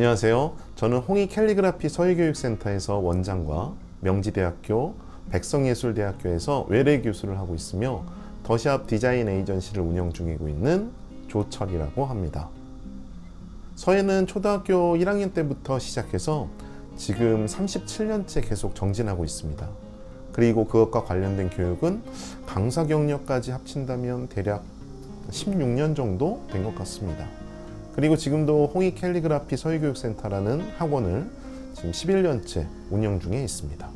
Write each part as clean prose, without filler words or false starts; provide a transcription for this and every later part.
안녕하세요. 저는 홍익 캘리그라피 서예교육센터에서 원장과 명지대학교, 백성예술대학교에서 외래 교수를 하고 있으며 더샵 디자인 에이전시를 운영 중이고 있는 조철이라고 합니다. 서예는 초등학교 1학년 때부터 시작해서 지금 37년째 계속 정진하고 있습니다. 그리고 그것과 관련된 교육은 강사 경력까지 합친다면 대략 16년 정도 된 것 같습니다. 그리고 지금도 홍익 캘리그라피 서예교육센터라는 학원을 지금 11년째 운영 중에 있습니다.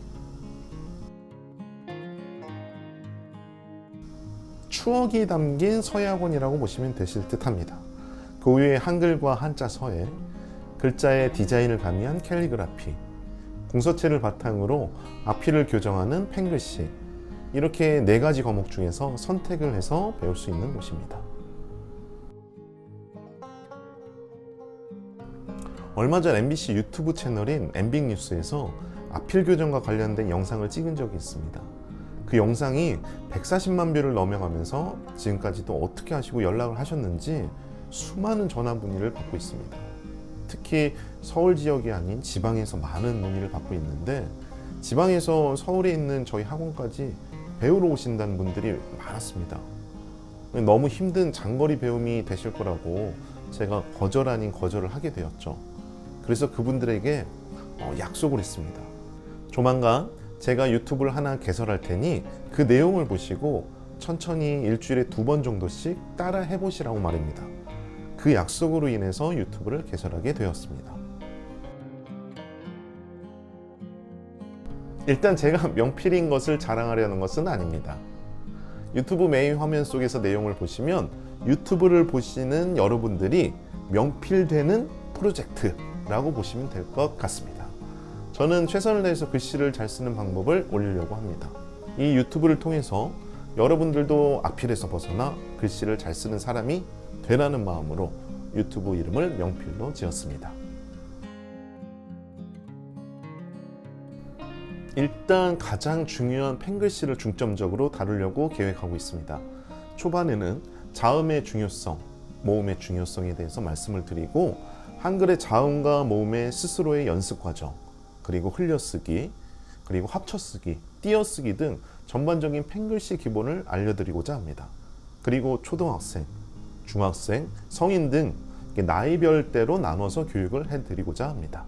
추억이 담긴 서예학원이라고 보시면 되실 듯 합니다. 그 위에 한글과 한자 서예, 글자의 디자인을 가미한 캘리그라피, 궁서체를 바탕으로 앞필을 교정하는 펜글씨, 이렇게 4가지 과목 중에서 선택을 해서 배울 수 있는 곳입니다. 얼마 전 MBC 유튜브 채널인 MBNews에서 앞필 교정과 관련된 영상을 찍은 적이 있습니다. 그 영상이 140만 뷰를 넘어가면서 지금까지도 어떻게 하시고 연락을 하셨는지 수많은 전화 문의를 받고 있습니다. 특히 서울 지역이 아닌 지방에서 많은 문의를 받고 있는데, 지방에서 서울에 있는 저희 학원까지 배우러 오신다는 분들이 많았습니다. 너무 힘든 장거리 배움이 되실 거라고 제가 거절 아닌 거절을 하게 되었죠. 그래서 그분들에게 약속을 했습니다. 조만간 제가 유튜브를 하나 개설할 테니 그 내용을 보시고 천천히 일주일에 2번 정도씩 따라 해보시라고 말입니다. 그 약속으로 인해서 유튜브를 개설하게 되었습니다. 일단 제가 명필인 것을 자랑하려는 것은 아닙니다. 유튜브 메인 화면 속에서 내용을 보시면 유튜브를 보시는 여러분들이 명필되는 프로젝트라고 보시면 될 것 같습니다. 저는 최선을 다해서 글씨를 잘 쓰는 방법을 올리려고 합니다. 이 유튜브를 통해서 여러분들도 앞필에서 벗어나 글씨를 잘 쓰는 사람이 되라는 마음으로 유튜브 이름을 명필로 지었습니다. 일단 가장 중요한 펜글씨를 중점적으로 다루려고 계획하고 있습니다. 초반에는 자음의 중요성, 모음의 중요성에 대해서 말씀을 드리고, 한글의 자음과 모음의 스스로의 연습 과정, 그리고 흘려쓰기, 그리고 합쳐쓰기, 띄어쓰기 등 전반적인 펜글씨 기본을 알려드리고자 합니다. 그리고 초등학생, 중학생, 성인 등 나이별대로 나눠서 교육을 해드리고자 합니다.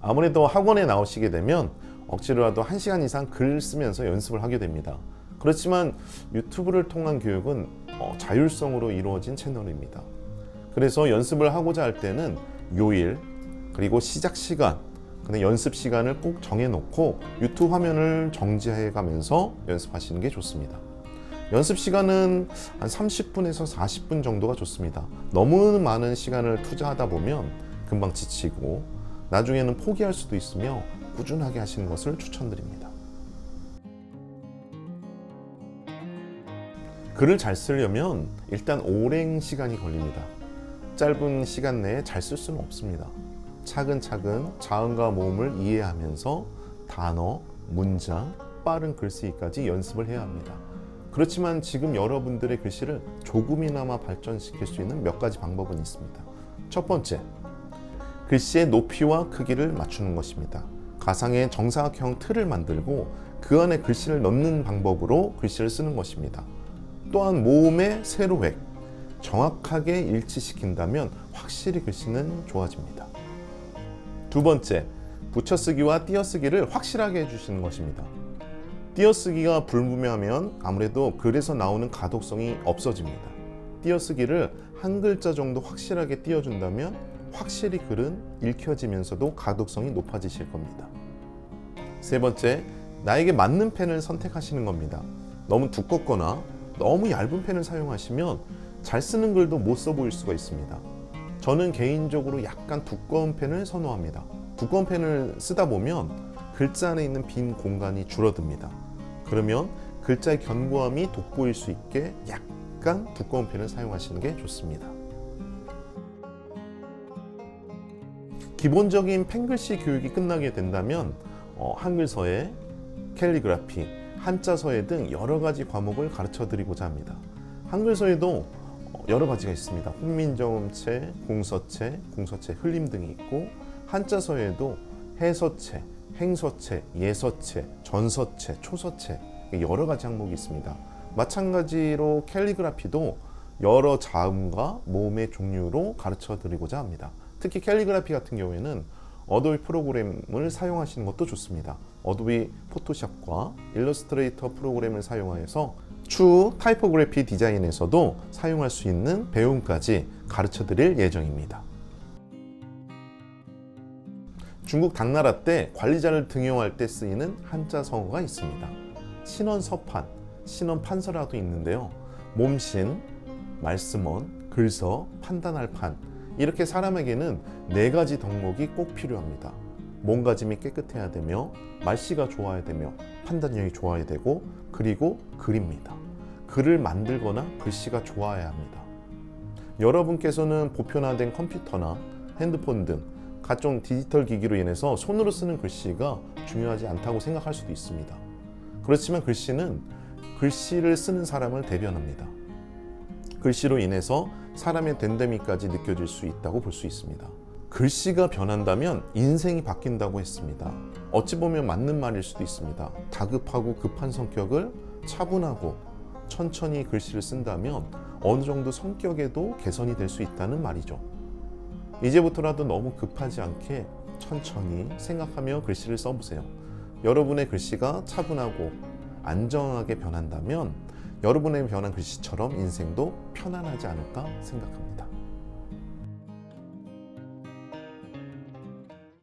아무래도 학원에 나오시게 되면 억지로라도 1시간 이상 글 쓰면서 연습을 하게 됩니다. 그렇지만 유튜브를 통한 교육은 자율성으로 이루어진 채널입니다. 그래서 연습을 하고자 할 때는 요일, 그리고 시작 시간, 연습 시간을 꼭 정해놓고 유튜브 화면을 정지해 가면서 연습하시는 게 좋습니다. 연습 시간은 한 30분에서 40분 정도가 좋습니다. 너무 많은 시간을 투자하다 보면 금방 지치고 나중에는 포기할 수도 있으며 꾸준하게 하시는 것을 추천드립니다. 글을 잘 쓰려면 일단 오랜 시간이 걸립니다. 짧은 시간 내에 잘 쓸 수는 없습니다. 차근차근 자음과 모음을 이해하면서 단어, 문장, 빠른 글쓰기까지 연습을 해야 합니다. 그렇지만 지금 여러분들의 글씨를 조금이나마 발전시킬 수 있는 몇 가지 방법은 있습니다. 첫 번째, 글씨의 높이와 크기를 맞추는 것입니다. 가상의 정사각형 틀을 만들고 그 안에 글씨를 넣는 방법으로 글씨를 쓰는 것입니다. 또한 모음의 세로획, 정확하게 일치시킨다면 확실히 글씨는 좋아집니다. 두 번째, 붙여쓰기와 띄어쓰기를 확실하게 해주시는 것입니다. 띄어쓰기가 불분명하면 아무래도 글에서 나오는 가독성이 없어집니다. 띄어쓰기를 한 글자 정도 확실하게 띄워준다면 확실히 글은 읽혀지면서도 가독성이 높아지실 겁니다. 세 번째, 나에게 맞는 펜을 선택하시는 겁니다. 너무 두껍거나 너무 얇은 펜을 사용하시면 잘 쓰는 글도 못 써 보일 수가 있습니다. 저는 개인적으로 약간 두꺼운 펜을 선호합니다. 두꺼운 펜을 쓰다 보면 글자 안에 있는 빈 공간이 줄어듭니다. 그러면 글자의 견고함이 돋보일 수 있게 약간 두꺼운 펜을 사용하시는 게 좋습니다. 기본적인 펜글씨 교육이 끝나게 된다면 한글 서예, 캘리그라피, 한자 서예 등 여러 가지 과목을 가르쳐 드리고자 합니다. 한글 서예도 여러 가지가 있습니다. 훈민정음체, 공서체, 공서체 흘림 등이 있고 한자서에도 해서체, 행서체, 예서체, 전서체, 초서체 여러 가지 항목이 있습니다. 마찬가지로 캘리그라피도 여러 자음과 모음의 종류로 가르쳐 드리고자 합니다. 특히 캘리그라피 같은 경우에는 어도비 프로그램을 사용하시는 것도 좋습니다. 어도비 포토샵과 일러스트레이터 프로그램을 사용하여서 추후 타이포그래피 디자인에서도 사용할 수 있는 배움까지 가르쳐 드릴 예정입니다. 중국 당나라 때 관리자를 등용할 때 쓰이는 한자 성어가 있습니다. 신원서판, 신원판서라도 있는데요. 몸신, 말씀원, 글서, 판단할 판 이렇게 사람에게는 4가지 덕목이 꼭 필요합니다. 몸가짐이 깨끗해야 되며 말씨가 좋아야 되며 판단력이 좋아야 되고 그리고 글입니다. 글을 만들거나 글씨가 좋아야 합니다. 여러분께서는 보편화된 컴퓨터나 핸드폰 등 각종 디지털 기기로 인해서 손으로 쓰는 글씨가 중요하지 않다고 생각할 수도 있습니다. 그렇지만 글씨는 글씨를 쓰는 사람을 대변합니다. 글씨로 인해서 사람의 됨됨이까지 느껴질 수 있다고 볼 수 있습니다. 글씨가 변한다면 인생이 바뀐다고 했습니다. 어찌 보면 맞는 말일 수도 있습니다. 다급하고 급한 성격을 차분하고 천천히 글씨를 쓴다면 어느 정도 성격에도 개선이 될 수 있다는 말이죠. 이제부터라도 너무 급하지 않게 천천히 생각하며 글씨를 써보세요. 여러분의 글씨가 차분하고 안정하게 변한다면 여러분의 변한 글씨처럼 인생도 편안하지 않을까 생각합니다.